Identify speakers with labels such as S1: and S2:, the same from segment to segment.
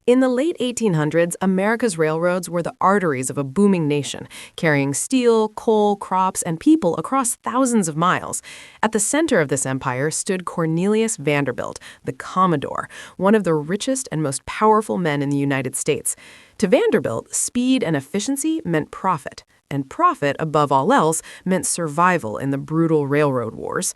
S1: In the late 1800s, America's railroads were the arteries of a booming nation, carrying steel, coal, crops, and people across thousands of miles. At the center of this empire stood Cornelius Vanderbilt, the Commodore, one of the richest and most powerful men in the United States. To Vanderbilt, speed and efficiency meant profit, and profit, above all else, meant survival in the brutal railroad wars.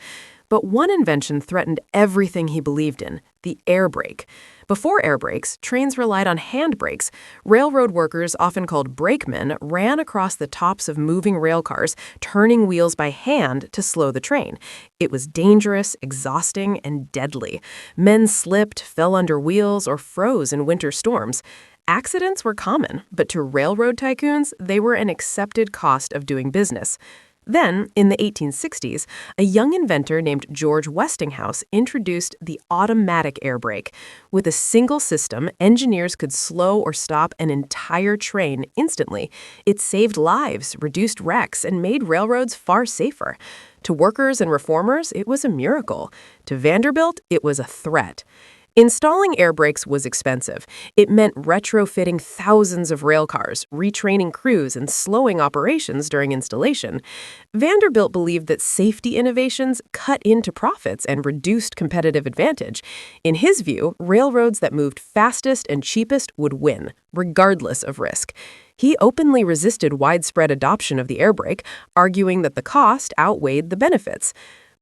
S1: But one invention threatened everything he believed in: the air brake. Before air brakes, trains relied on hand brakes. Railroad workers, often called brakemen, ran across the tops of moving rail cars, turning wheels by hand to slow the train. It was dangerous, exhausting, and deadly. Men slipped, fell under wheels, or froze in winter storms. Accidents were common, but to railroad tycoons, they were an accepted cost of doing business. Then, in the 1860s, a young inventor named George Westinghouse introduced the automatic air brake. With a single system, engineers could slow or stop an entire train instantly. It saved lives, reduced wrecks, and made railroads far safer. To workers and reformers, it was a miracle. To Vanderbilt, it was a threat. Installing air brakes was expensive. It meant retrofitting thousands of rail cars, retraining crews, and slowing operations during installation. Vanderbilt believed that safety innovations cut into profits and reduced competitive advantage. In his view, railroads that moved fastest and cheapest would win, regardless of risk. He openly resisted widespread adoption of the air brake, arguing that the cost outweighed the benefits.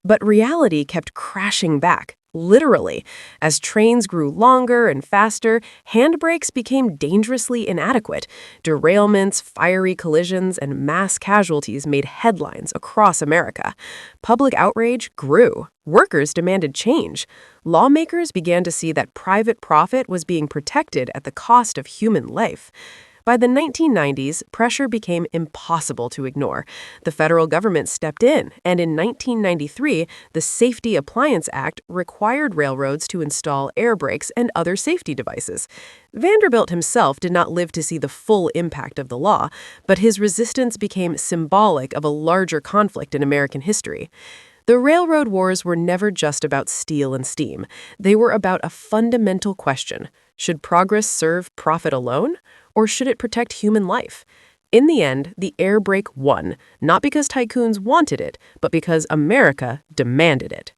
S1: But reality kept crashing back. Literally. As trains grew longer and faster, handbrakes became dangerously inadequate. Derailments, fiery collisions, and mass casualties made headlines across America. Public outrage grew. Workers demanded change. Lawmakers began to see that private profit was being protected at the cost of human life. By the 1990s, pressure became impossible to ignore. The federal government stepped in, and in 1993, the Safety Appliance Act required railroads to install air brakes and other safety devices. Vanderbilt himself did not live to see the full impact of the law, but his resistance became symbolic of a larger conflict in American history. The railroad wars were never just about steel and steam. They were about a fundamental question: should progress serve profit alone, or should it protect human life? In the end, the air brake won, not because tycoons wanted it, but because America demanded it.